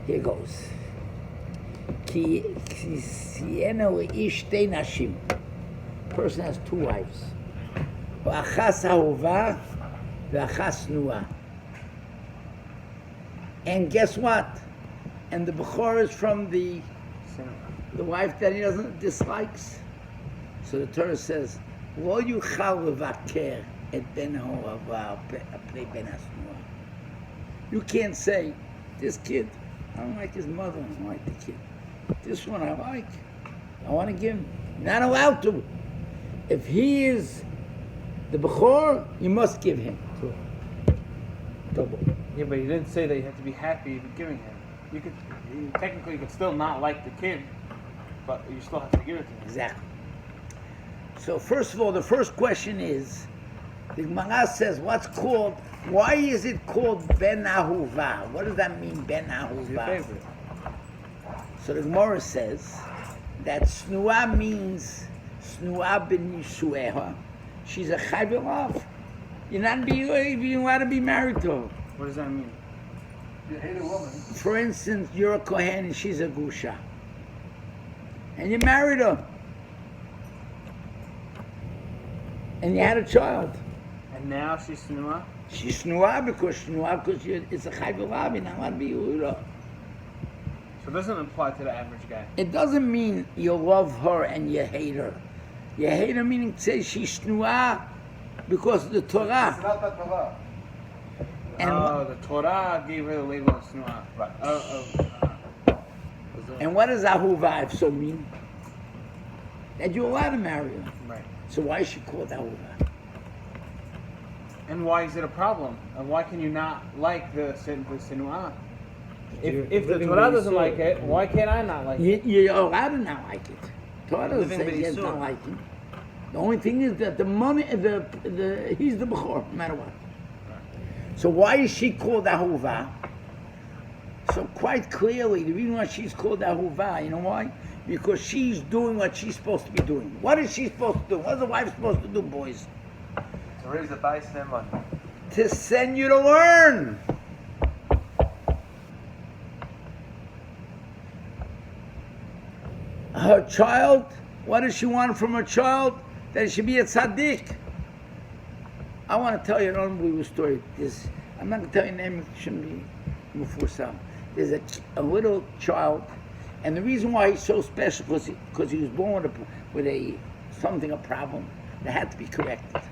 Here goes. Ki siena ish te nashim. Person has two wives. V'achas ahova, v'achas nua. And guess what? And the Bechor is from the wife that he doesn't dislikes. So the Torah says, "Lo yuchal levaker et ben ha'ova pnei ben hasnua." You can't say, "This kid, I don't like his mother. I don't like the kid. This one I like. I want to give him." You're not allowed to. If he is the Bechor, you must give him. Double. Yeah, but you didn't say that you have to be happy with giving him. Technically, you could still not like the kid, but you still have to give it to him. Exactly. So first of all, the first question is, the Gemara says, why is it called Ben Ahuva? What does that mean, Ben It's your Ahuva? favorite. So the Gemara says that Snua means Snua ben Yishueha. She's a chayvelav. You're not even allowed to be married to her. What does that mean? You hate a woman. For instance, you're a Kohen and she's a Gusha. And you married her. And you had a child. And now she's Snua? She's Snua because it's a chayvelav. You're not allowed to be Yehuda. So it doesn't apply to the average guy. It doesn't mean you love her and you hate her. You hate her meaning say she's Snua because of the Torah. It's not the Torah. And, the Torah gave her the label of Snua. Right. and what does Ahuva so mean? That you're allowed to marry her. Right. So why is she called Ahuva? And why is it a problem? And why can you not like the Sinua? If the Torah doesn't like it, why can't I not like it? You're allowed to not like it. Torah doesn't Living say he has b'Yisur. not like it. The only thing is that the money, he's the Bechor, no matter what. So why is she called Ahuva? So quite clearly, the reason why she's called Ahuva, you know why? Because she's doing what she's supposed to be doing. What is she supposed to do? What is the wife supposed to do, boys? To raise a bais and money. To send you to learn. Her child, what does she want from her child? That it should be a tzaddik. I want to tell you an unbelievable story. I'm not going to tell you the name, it shouldn't be Mufusam. There's a little child, and the reason why he's so special because he was born with a problem that had to be corrected.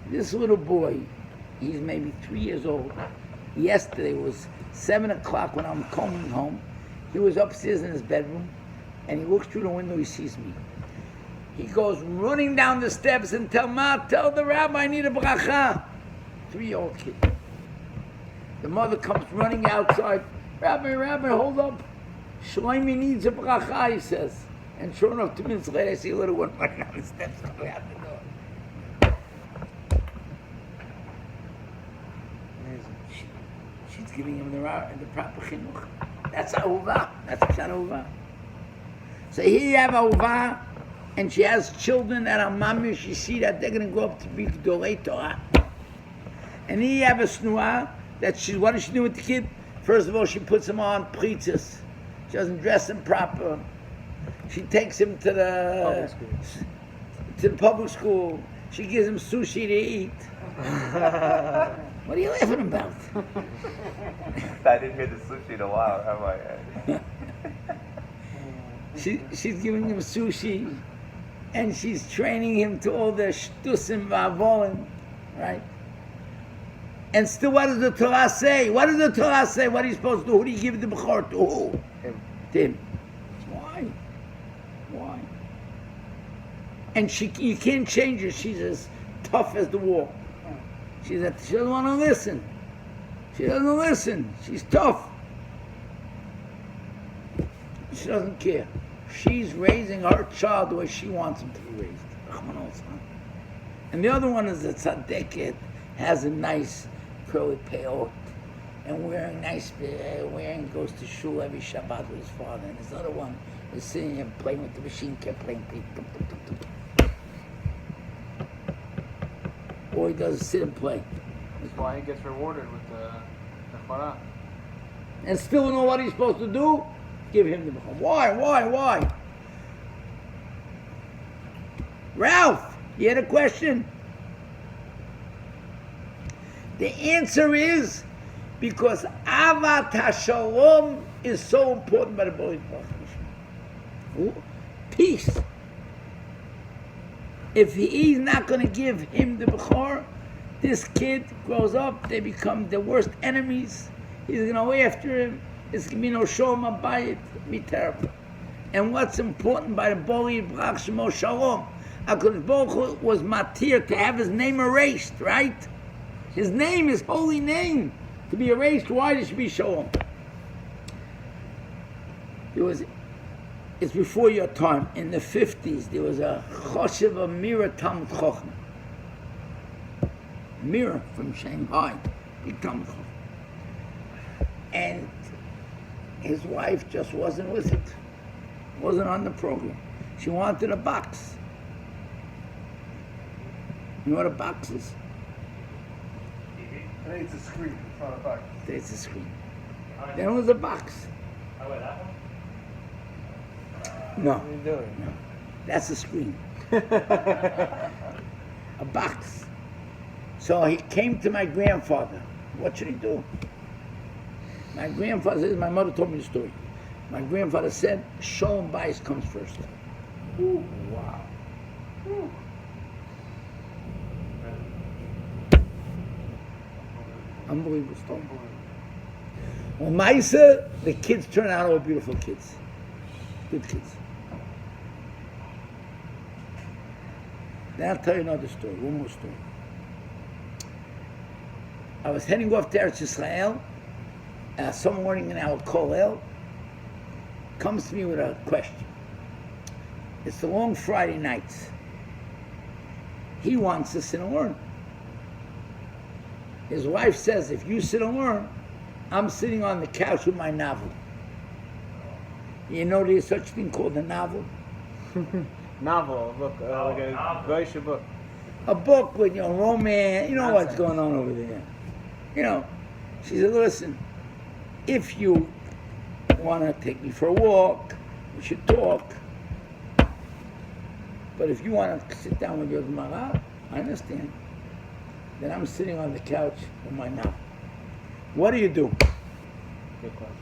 This little boy, he's maybe 3 years old. Yesterday was 7 o'clock when I'm coming home. He was upstairs in his bedroom, and he looks through the window, he sees me. He goes running down the steps and tell the rabbi I need a bracha. 3-year-old kid. The mother comes running outside. Rabbi, hold up. Shlomi needs a bracha, he says. And sure enough, 2 minutes later, I see a little one running down the steps coming out the door. She's giving him the proper chinuch. That's Ahuva. That's Ahuva. So here you have Ahuva, and she has children that are mamish. You see that they're going to grow up to be Gedolei Torah. And here you have a Snua that what does she do with the kid? First of all, she puts him on preachers. She doesn't dress him proper. She takes him to the public school. She gives him sushi to eat. What are you laughing about? I didn't hear the sushi in a while, have I? She's giving him sushi, and she's training him to all the shtusim v'avolim, right? And still, what does the Torah say? What does the Torah say? What are you supposed to do? Who do you give the Bechor to? Who? Him. To him. Why? And you can't change her. She's as tough as the wall. She doesn't want to listen. She doesn't listen. She's tough. She doesn't care. She's raising her child the way she wants him to be raised. And the other one is a tzaddiket, has a nice curly peot, and goes to shul every Shabbat with his father. And his other one is sitting here playing with the machine, kept playing. All he does is sit and play. That's why he gets rewarded with the And still know what he's supposed to do? Give him the Bechor. Why? Ralph, you had a question? The answer is because Avat HaShalom is so important by the Bori Baruch. Peace. If he's not going to give him the Bechor, this kid grows up, they become the worst enemies. He's going to go after him. It's going to be no Shalom Abayit. It'll be terrible. And what's important by the Bori Baruch Shemo Shalom? HaKadosh Baruch Hu was matir to have his name erased, right? His name, his holy name, to be erased. Why? There should be Shalom. It's before your time. In the 50s, there was a Choshev, a Mira Talmud Chochem. Mira from Shanghai, big Talmud Chochem. And his wife just wasn't with it. Wasn't on the program. She wanted a box. You know what a box is? Today it's a screen. It's not a box. It's a screen. Then it was a box. No. What are you doing? No. That's a screen. A box. So he came to my grandfather. What should he do? My grandfather says, my mother told me the story. My grandfather said, Shalom Bayis comes first. Ooh, wow. Ooh. Unbelievable story. Well, Maisa, the kids turn out all beautiful kids. Good kids. Then I'll tell you another story, one more story. I was heading off to Eretz Yisrael. Some morning in our Kollel comes to me with a question. It's the long Friday nights. He wants to sit and learn. His wife says, if you sit and learn, I'm sitting on the couch with my novel. You know there's such a thing called a novel? Novel, look, like a Goyish book. A book with, romance, what's going on over there. She said, listen, if you want to take me for a walk, we should talk. But if you want to sit down with your Gemara, I understand. Then I'm sitting on the couch with my novel. What do you do? Good question.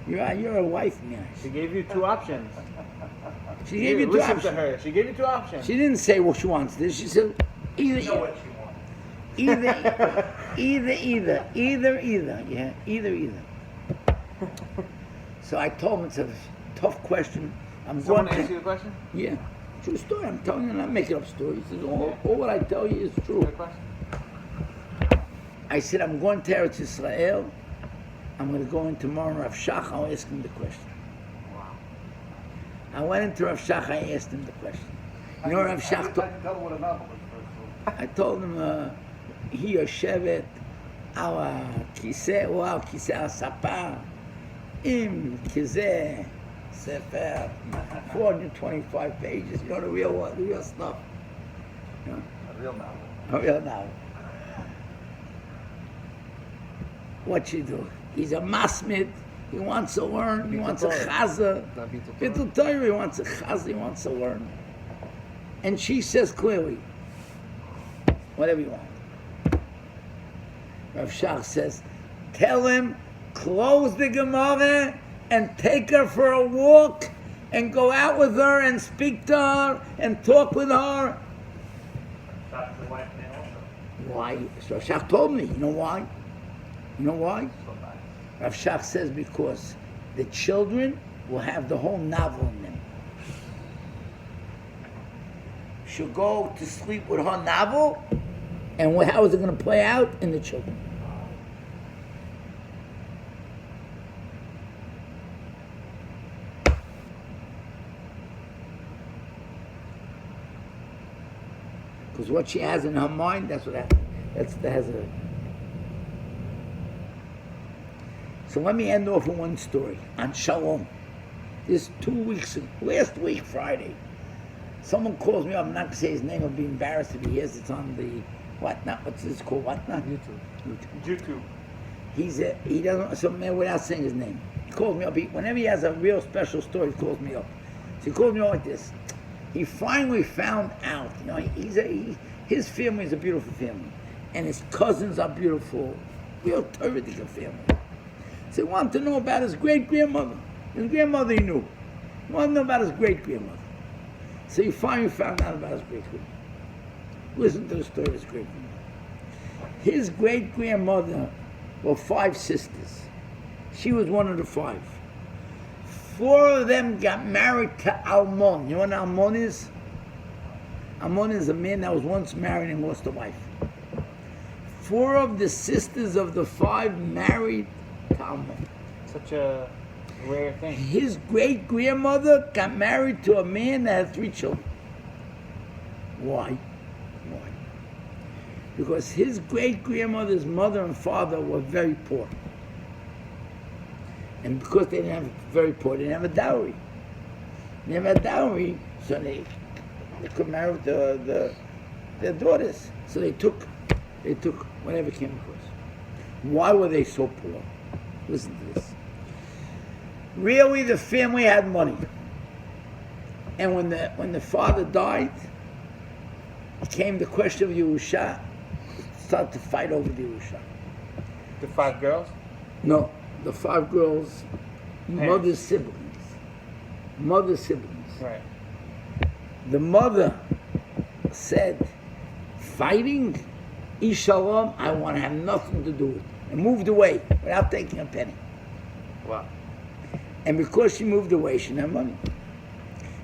You're a wife, man. She gave you two options. She gave you two Listen options. to her. She gave you two options. She didn't say what she wants. She said either. Either. Yeah, either. So I told him it's a tough question. Someone asked you the question? Yeah, true story. I'm telling you, I'm not making up stories. All what I tell you is true. Good question. I said, I'm going to Eretz Yisrael. I'm going to go in tomorrow, Rav Shach. I'll ask him the question. Wow. I went into Rav Shach. I asked him the question. You know, Rav Shach. I can tell what a novel is first. I told him, he yoshevet al kiseh או על כיסא הספה עם כזה ספר 425 pages, the real stuff. A real novel. A real novel. What you do? He's a masmid. He wants to learn. He wants a chaza. Bittul Torah. He wants a chaza. He wants to learn. And she says clearly, whatever you want. Rav Shach says, tell him, close the Gemara and take her for a walk and go out with her and speak to her and talk with her. Why? So Rav Shach told me. You know why? Rav Shach says because the children will have the whole novel in them. She'll go to sleep with her novel, and how is it going to play out in the children? Because what she has in her mind, that's what happens. That has a. So let me end off with one story on Shalom. This 2 weeks ago, last week, Friday, someone calls me up. I'm not going to say his name. I'll be embarrassed if he hears it's on the What now? What's this called? What now? YouTube. He doesn't, so man, without saying his name. He calls me up. Whenever he has a real special story, he calls me up. So he called me up like this. He finally found out, his family is a beautiful family. And his cousins are beautiful. Real terrific family. So he wanted to know about his great-grandmother. His grandmother he knew. He wanted to know about his great-grandmother. So he finally found out about his great-grandmother. Listen to the story of his great-grandmother. His great-grandmother were 5 sisters. She was one of the 5. 4 of them got married to Almon. You know what Almon is? Almon is a man that was once married and lost a wife. 4 of the sisters of the 5 married to Almon. Such a rare thing. His great-grandmother got married to a man that had 3 children. Why? Because his great-grandmother's mother and father were very poor. And because they didn't have very poor, they didn't have a dowry. They didn't have a dowry, so they could marry their daughters. So they took whatever came across. Why were they so poor? Listen to this. Really, the family had money. And when the father died, it came the question of Yerusha. Started to fight over the Yerusha. The 5 girls? No, the 5 girls, mother's siblings. Mother's siblings. Right. The mother said, fighting, Ishalom, I want to have nothing to do with it. And moved away without taking a penny. Wow. And because she moved away, she didn't have money.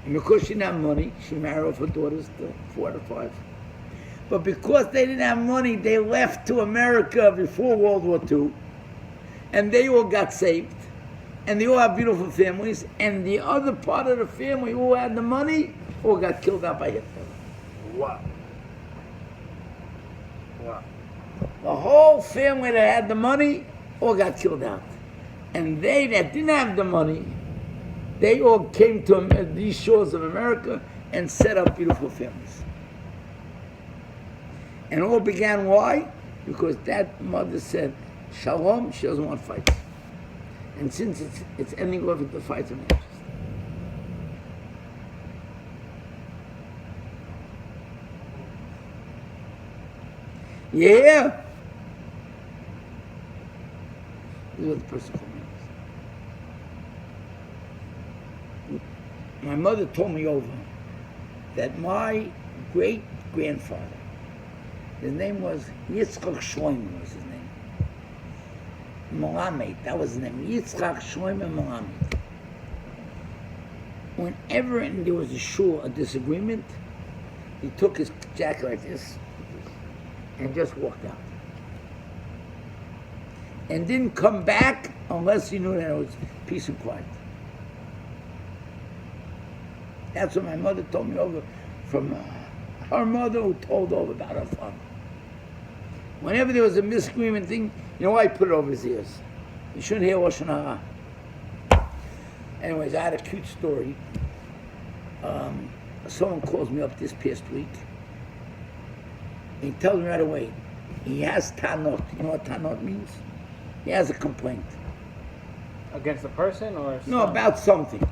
And because she didn't have money, she married off her daughters to 4 to 5. But because they didn't have money, they left to America before World War II. And they all got saved. And they all have beautiful families. And the other part of the family who had the money all got killed out by Hitler. Wow. Wow. The whole family that had the money all got killed out. And they that didn't have the money, they all came to these shores of America and set up beautiful families. And all began why? Because that mother said, Shalom, she doesn't want fights. And since it's ending off with the fights of interest. Yeah. This is what the person called me. My mother told me over that my great-grandfather, his name was Yitzchak Shloimeh was his name. Melamed, that was his name. Yitzchak Shloimeh Melamed. Whenever there was a disagreement, he took his jacket like this and just walked out. And didn't come back unless he knew that it was peace and quiet. That's what my mother told me over from her mother who told over about her father. Whenever there was a misagreement thing, you know why I put it over his ears? You shouldn't hear Lashon Hara. Anyways, I had a cute story. Someone calls me up this past week. He tells me right away, he has tanot. You know what tanot means? He has a complaint. Against the person or No, about something.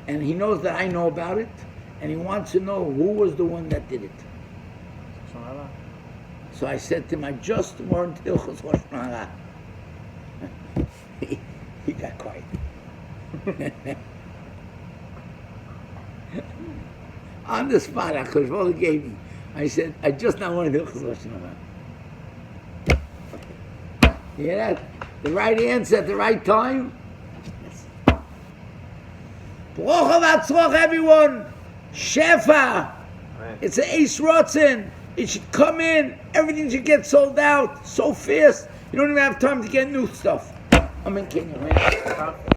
And he knows that I know about it, and he wants to know who was the one that did it. So I said to him, I just learned Hilchos Lashon Hara. He got quiet. On the spot, HaKadosh Baruch Hu gave me. I said, I just now learned Hilchos Lashon Hara. You hear that? The right answer at the right time. Yes. Baruch Hatzloch, everyone. Shefa. It's an Eis Rotzen. It should come in. Everything should get sold out so fast. You don't even have time to get new stuff. I'm in Kenya, man.